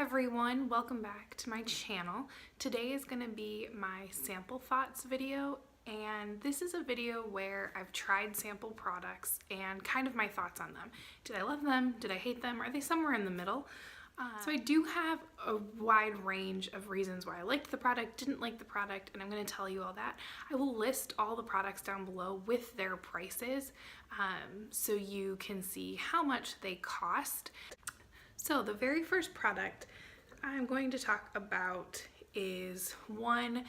everyone, welcome back to my channel. Today is going to be my sample thoughts video, and this is a video where I've tried sample products and kind of my thoughts on them. Did I love them? Did I hate them? Are they somewhere in the middle? So I do have a wide range of reasons why I liked the product, didn't like the product, and I'm going to tell you all that. I will list all the products down below with their prices so you can see how much they cost. So the very first product I'm going to talk about is one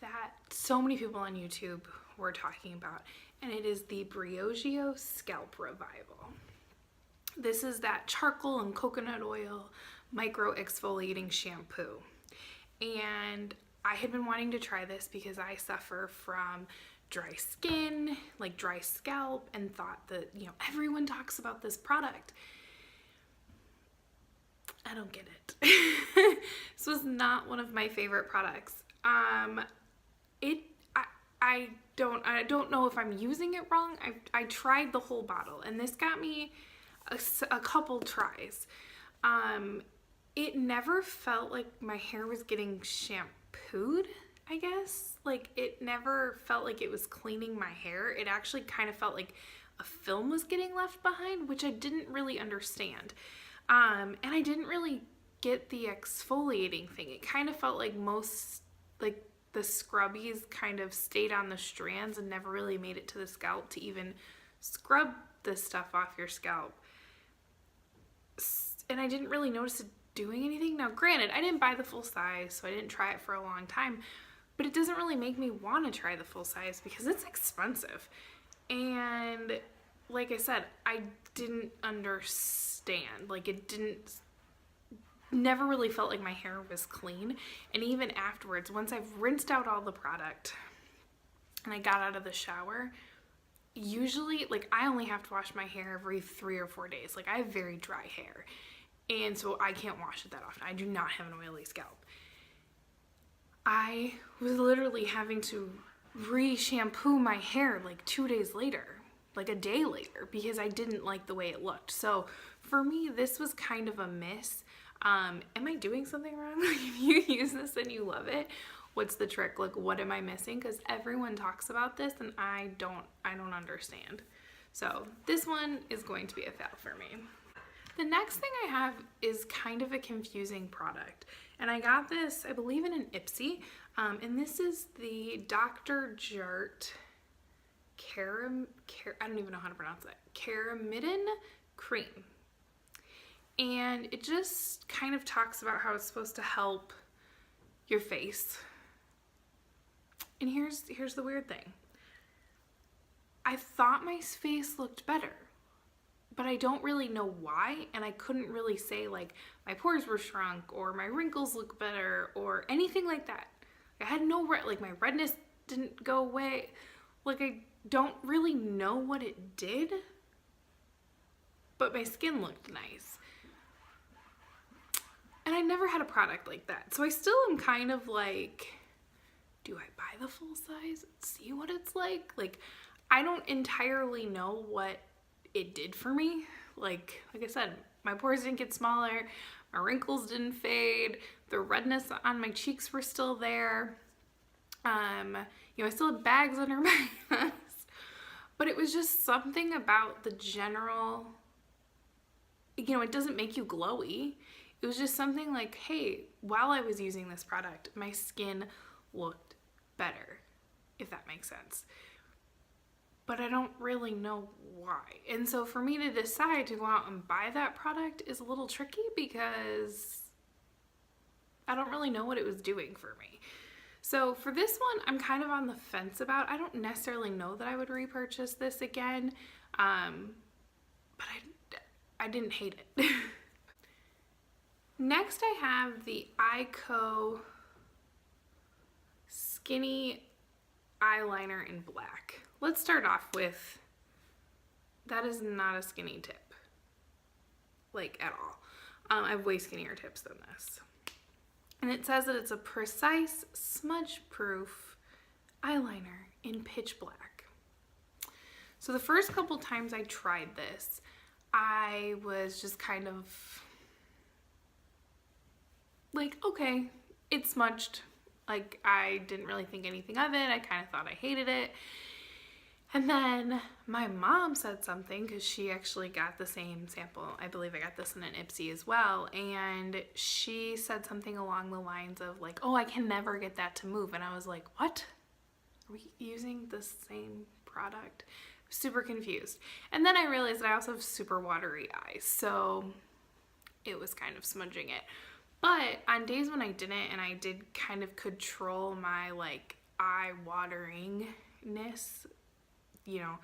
that so many people on YouTube were talking about, and it is the Briogeo Scalp Revival. This is that charcoal and coconut oil micro exfoliating shampoo. And I had been wanting to try this because I suffer from dry skin, like dry scalp, and thought that, everyone talks about this product. I don't get it. This was not one of my favorite products. I don't know if I'm using it wrong. I tried the whole bottle, and this got me a couple tries. It never felt like my hair was getting shampooed, I guess. Like, it never felt like it was cleaning my hair. It actually kind of felt like a film was getting left behind, which I didn't really understand. And I didn't really get the exfoliating thing. It kind of felt like the scrubbies kind of stayed on the strands and never really made it to the scalp to even scrub this stuff off your scalp. And I didn't really notice it doing anything. Now, granted, I didn't buy the full size, so I didn't try it for a long time, but it doesn't really make me want to try the full size because it's expensive. And like I said, I didn't understand. Like, never really felt like my hair was clean. And even afterwards, once I've rinsed out all the product and I got out of the shower, usually, like, I only have to wash my hair every 3 or 4 days. Like, I have very dry hair, and so I can't wash it that often. I do not have an oily scalp. I was literally having to re-shampoo my hair like 2 days later, like a day later, because I didn't like the way it looked. So for me, this was kind of a miss. Am I doing something wrong? Like, if you use this and you love it, what's the trick? Like, what am I missing? Because everyone talks about this and I don't understand. So this one is going to be a fail for me. The next thing I have is kind of a confusing product, and I got this, I believe, in an Ipsy, and this is the Dr. Jart I don't even know how to pronounce it, ceramidin cream. And it just kind of talks about how it's supposed to help your face. And here's the weird thing. I thought my face looked better, but I don't really know why, and I couldn't really say, like, my pores were shrunk or my wrinkles look better or anything like that. I had no like, my redness didn't go away. Like, I don't really know what it did, but my skin looked nice. And I never had a product like that. So I still am kind of like, do I buy the full size and see what it's like? Like, I don't entirely know what it did for me. Like I said, my pores didn't get smaller, my wrinkles didn't fade, the redness on my cheeks were still there. I still had bags under my eyes. But it was just something about the general, it doesn't make you glowy. It was just something like, hey, while I was using this product, my skin looked better, if that makes sense. But I don't really know why. And so for me to decide to go out and buy that product is a little tricky because I don't really know what it was doing for me. So for this one, I'm kind of on the fence about. I don't necessarily know that I would repurchase this again, but I didn't hate it. Next, I have the Eyeko Skinny Eyeliner in black. Let's start off with, that is not a skinny tip, like, at all. I have way skinnier tips than this. And it says that it's a precise, smudge-proof eyeliner in pitch black. So the first couple times I tried this, I was just kind of like, okay, it smudged. Like, I didn't really think anything of it. I kind of thought I hated it. And then my mom said something, because she actually got the same sample. I believe I got this in an Ipsy as well. And she said something along the lines of like, oh, I can never get that to move. And I was like, what? Are we using the same product? Super confused. And then I realized I also have super watery eyes, so it was kind of smudging it. But on days when I didn't, and I did kind of control my like eye wateringness, you know,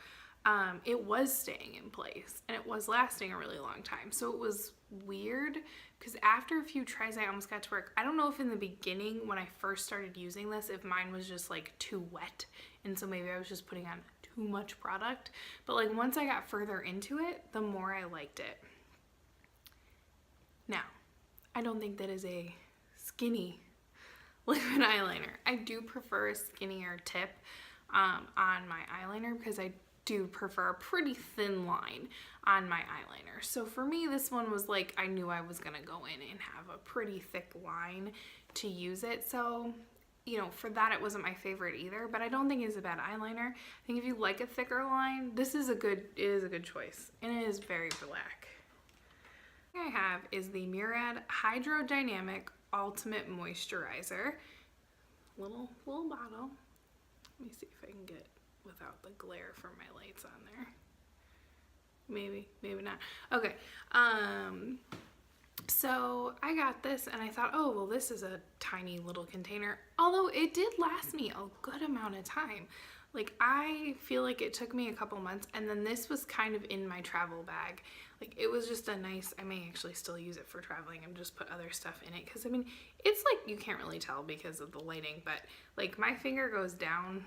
it was staying in place and it was lasting a really long time. So it was weird because after a few tries I almost got to work. I don't know if in the beginning when I first started using this, if mine was just like too wet, and so maybe I was just putting on too much product. But like once I got further into it, the more I liked it. Now, I don't think that is a skinny liquid eyeliner. I do prefer a skinnier tip on my eyeliner because I do prefer a pretty thin line on my eyeliner. So for me, this one was like, I knew I was gonna go in and have a pretty thick line to use it. So, you know, for that, it wasn't my favorite either, but I don't think it's a bad eyeliner. I think if you like a thicker line, this is it is a good choice, and it is very black. I have is the Murad Hydrodynamic Ultimate Moisturizer. Little bottle. Let me see if I can get without the glare from my lights on there. Maybe not. Okay. So I got this and I thought, oh, well, this is a tiny little container. Although it did last me a good amount of time. Like, I feel like it took me a couple months, and then this was kind of in my travel bag. Like, it was just a nice, I may actually still use it for traveling and just put other stuff in it. Because, I mean, it's like, you can't really tell because of the lighting, but like my finger goes down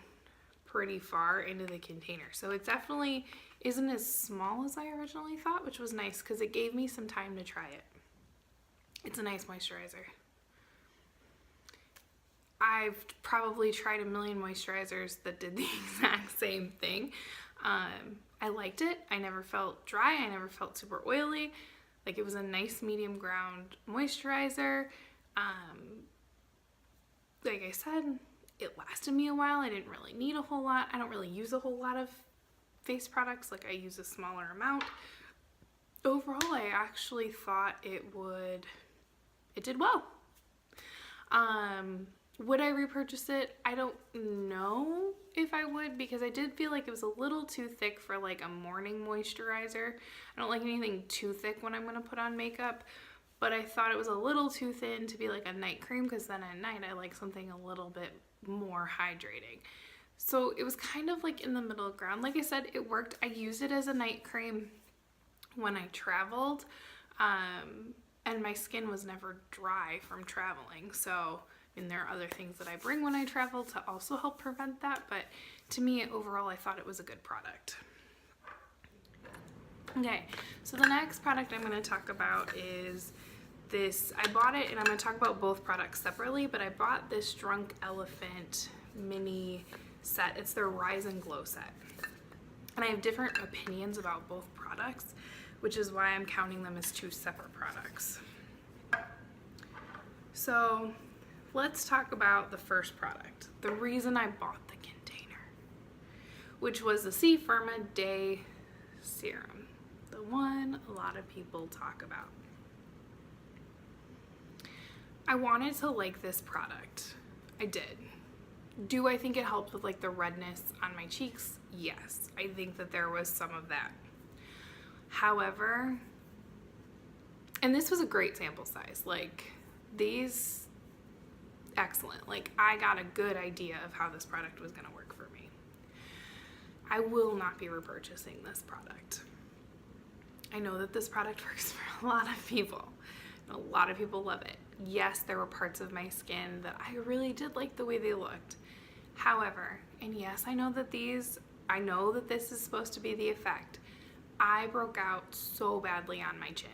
pretty far into the container. So it definitely isn't as small as I originally thought, which was nice because it gave me some time to try it. It's a nice moisturizer. I've probably tried a million moisturizers that did the exact same thing. I liked it. I never felt dry. I never felt super oily. Like, it was a nice medium ground moisturizer. Like I said, it lasted me a while. I didn't really need a whole lot. I don't really use a whole lot of face products. Like, I use a smaller amount. Overall, I actually thought it did well. Would I repurchase it? I don't know if I would, because I did feel like it was a little too thick for like a morning moisturizer. I don't like anything too thick when I'm going to put on makeup, but I thought it was a little too thin to be like a night cream, because then at night I like something a little bit more hydrating. So it was kind of like in the middle ground. Like I said, it worked. I used it as a night cream when I traveled, and my skin was never dry from traveling. So, and there are other things that I bring when I travel to also help prevent that, but to me, overall, I thought it was a good product. Okay, so the next product I'm going to talk about is this. I bought it, and I'm going to talk about both products separately, but I bought this Drunk Elephant mini set. It's their Rise and Glow set. And I have different opinions about both products, which is why I'm counting them as two separate products. So let's talk about the first product, the reason I bought the container, which was the C-firma Day Serum, the one a lot of people talk about. I wanted to like this product. I did. Do I think it helped with like the redness on my cheeks? Yes, I think that there was some of that. However, and this was a great sample size, like these, excellent. Like, I got a good idea of how this product was going to work for me. I will not be repurchasing this product. I know that this product works for a lot of people. A lot of people love it. Yes, there were parts of my skin that I really did like the way they looked. However, and yes, I know that this is supposed to be the effect. I broke out so badly on my chin.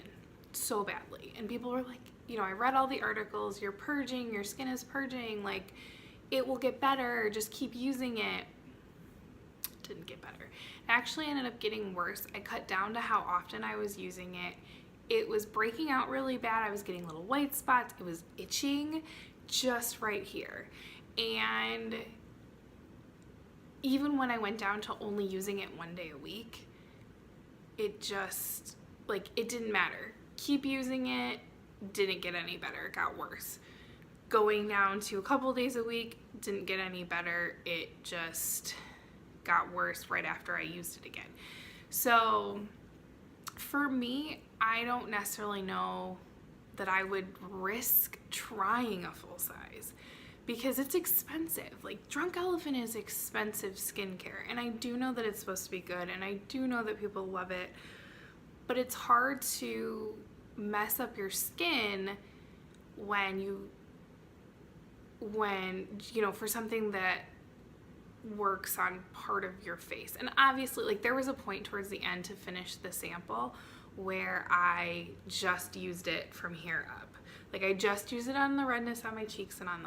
So badly. And people were like, you know, I read all the articles, you're purging, your skin is purging, like, it will get better, just keep using it. Didn't get better. It actually ended up getting worse. I cut down to how often I was using it, it was breaking out really bad. I was getting little white spots. It was itching just right here. And even when I went down to only using it 1 day a week, it just, like, it didn't matter. Keep using it, didn't get any better, it got worse. Going down to a couple days a week, didn't get any better, it just got worse right after I used it again. So for me, I don't necessarily know that I would risk trying a full size because it's expensive. Like, Drunk Elephant is expensive skincare, and I do know that it's supposed to be good, and I do know that people love it, but it's hard to mess up your skin when you know, for something that works on part of your face. And obviously, like, there was a point towards the end to finish the sample where I just used it from here up. Like, I just use it on the redness on my cheeks and on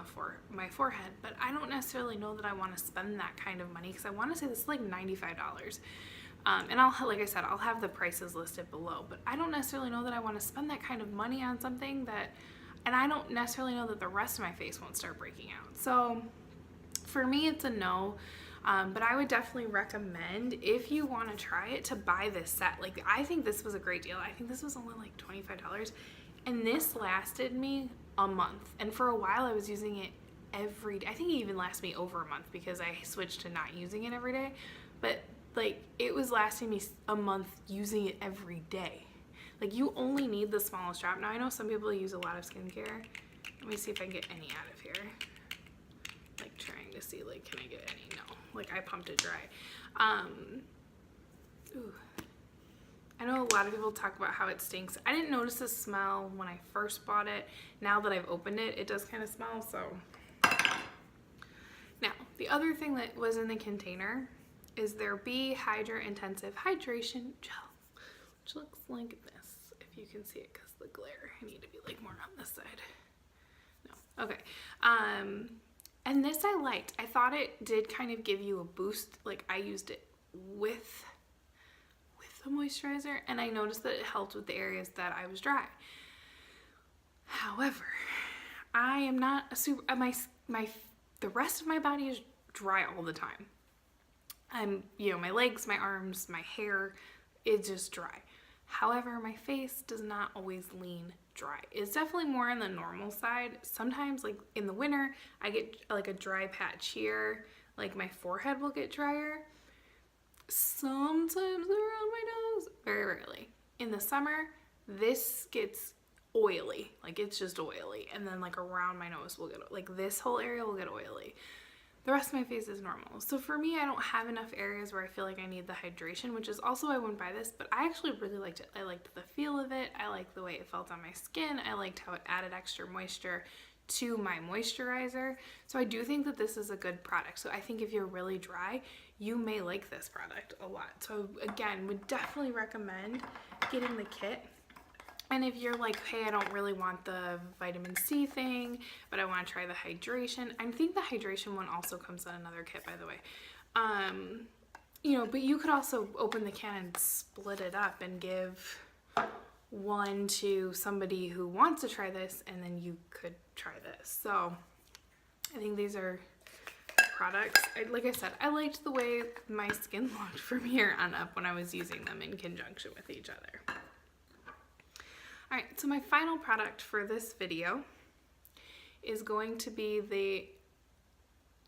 my forehead, but I don't necessarily know that I want to spend that kind of money because I want to say this is like $95. And like I said, I'll have the prices listed below, but I don't necessarily know that I want to spend that kind of money on something that, and I don't necessarily know that the rest of my face won't start breaking out. So for me, it's a no. But I would definitely recommend, if you want to try it, to buy this set. Like, I think this was a great deal. I think this was only like $25. And this lasted me a month. And for a while, I was using it every day. I think it even lasted me over a month because I switched to not using it every day. But, like, it was lasting me a month using it every day. Like, you only need the smallest drop. Now, I know some people use a lot of skincare. Let me see if I can get any out of here. Like, trying to see, like, can I get any? No. Like, I pumped it dry. Ooh. I know a lot of people talk about how it stinks. I didn't notice the smell when I first bought it. Now that I've opened it, it does kind of smell, so. Now, the other thing that was in the container is their B-hydra Intensive Hydration Gel, which looks like this, if you can see it because the glare. I need to be, like, more on this side. No. Okay. And this I liked. I thought it did kind of give you a boost. Like, I used it with the moisturizer, and I noticed that it helped with the areas that I was dry. However, I am not a super, the rest of my body is dry all the time. You know, my legs, my arms, my hair, it's just dry. However, my face does not always lean dry. It's definitely more on the normal side. Sometimes, like in the winter, I get like a dry patch here. Like, my forehead will get drier. Sometimes around my nose, very rarely. In the summer, this gets oily. Like, it's just oily. And then, like, around my nose will get, like, this whole area will get oily. The rest of my face is normal. So for me, I don't have enough areas where I feel like I need the hydration, which is also why I wouldn't buy this, but I actually really liked it. I liked the feel of it. I liked the way it felt on my skin. I liked how it added extra moisture to my moisturizer. So I do think that this is a good product. So I think if you're really dry, you may like this product a lot. So again, would definitely recommend getting the kit. And if you're like, hey, I don't really want the vitamin C thing, but I want to try the hydration. I think the hydration one also comes in another kit, by the way. You know, but you could also open the can and split it up and give one to somebody who wants to try this, and then you could try this. So I think these are products. Like I said, I liked the way my skin looked from here on up when I was using them in conjunction with each other. All right, so my final product for this video is going to be the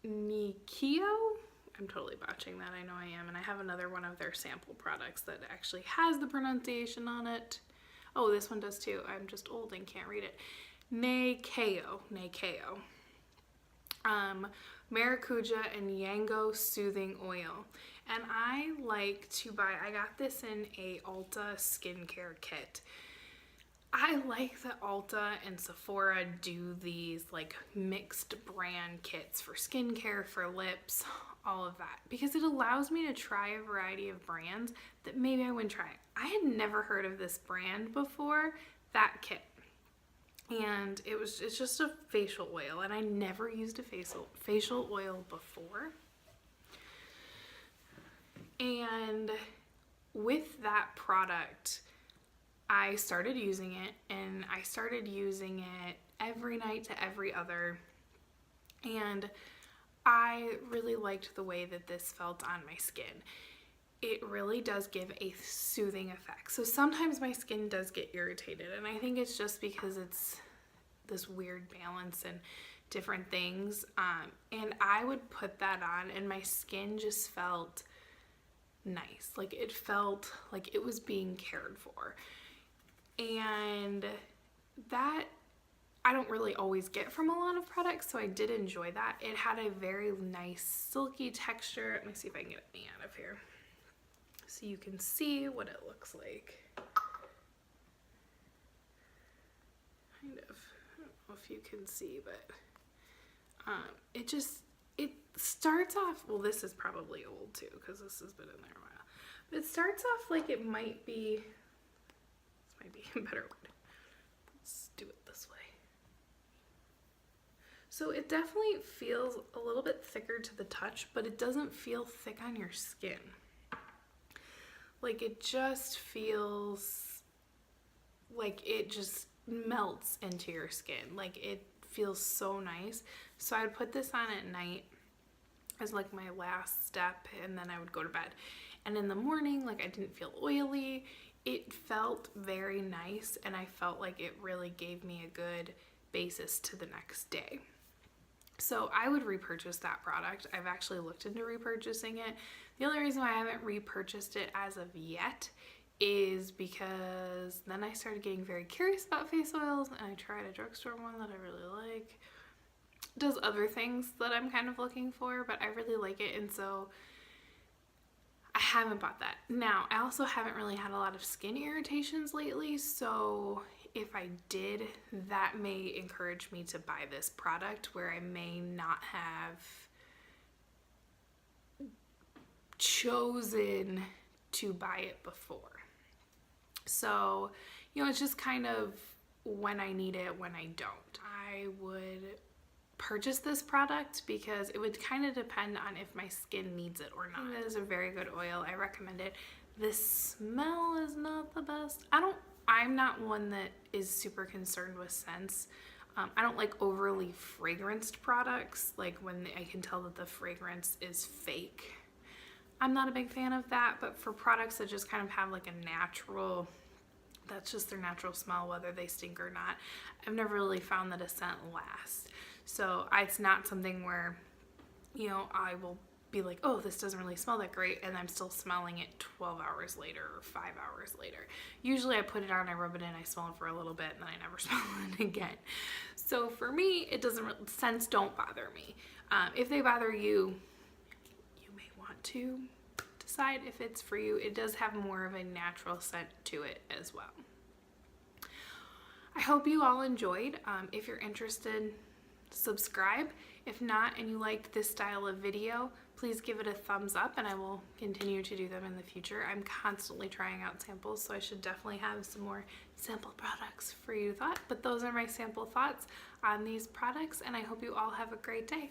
Nyakio. I'm totally botching that, I know I am, and I have another one of their sample products that actually has the pronunciation on it. Oh, this one does too. I'm just old and can't read it. Nyakio. Maracuja and Yango Soothing Oil. And I like to buy, I got this in a Ulta skincare kit. I like that Ulta and Sephora do these like mixed brand kits for skincare, for lips, all of that, because it allows me to try a variety of brands that maybe I wouldn't try. I had never heard of this brand before that kit, and it's just a facial oil, and I never used a facial oil before. And with that product, I started using it, and I started using it every night to every other, and I really liked the way that this felt on my skin. It really does give a soothing effect. So sometimes my skin does get irritated, and I think it's just because it's this weird balance and different things, and I would put that on and my skin just felt nice. Like, it felt like it was being cared for, and that I don't really always get from a lot of products, so I did enjoy that. It had a very nice silky texture. Let me see if I can get it out of here so you can see what it looks like. Kind of. I don't know if you can see, but it starts off, well, this is probably old too because this has been in there a while, but it starts off like it might be, this might be a better word. Let's do it this way. So it definitely feels a little bit thicker to the touch, but it doesn't feel thick on your skin. Like, it just feels like it just melts into your skin. Like, it feels so nice. So I'd put this on at night as like my last step, and then I would go to bed. And in the morning, like, I didn't feel oily. It felt very nice, and I felt like it really gave me a good basis to the next day. So I would repurchase that product. I've actually looked into repurchasing it. The only reason why I haven't repurchased it as of yet is because then I started getting very curious about face oils, and I tried a drugstore one that I really like. It does other things that I'm kind of looking for, but I really like it, and so I haven't bought that. Now, I also haven't really had a lot of skin irritations lately, so if I did, that may encourage me to buy this product where I may not have chosen to buy it before. So, you know, it's just kind of when I need it, when I don't. I would purchase this product because it would kind of depend on if my skin needs it or not. It is a very good oil. I recommend it. The smell is not the best. I'm not one that is super concerned with scents. I don't like overly fragranced products, like when I can tell that the fragrance is fake. I'm not a big fan of that, but for products that just kind of have like a natural, that's just their natural smell, whether they stink or not, I've never really found that a scent lasts. So it's not something where, you know, I will be like, oh, this doesn't really smell that great, and I'm still smelling it 12 hours later or 5 hours later. Usually I put it on, I rub it in, I smell it for a little bit, and then I never smell it again. So for me, it doesn't really, scents don't bother me. If they bother you, you may want to decide if it's for you. It does have more of a natural scent to it as well. I hope you all enjoyed. If you're interested, subscribe. If not, and you liked this style of video, please give it a thumbs up, and I will continue to do them in the future. I'm constantly trying out samples, so I should definitely have some more sample products for you to thought. But those are my sample thoughts on these products, and I hope you all have a great day.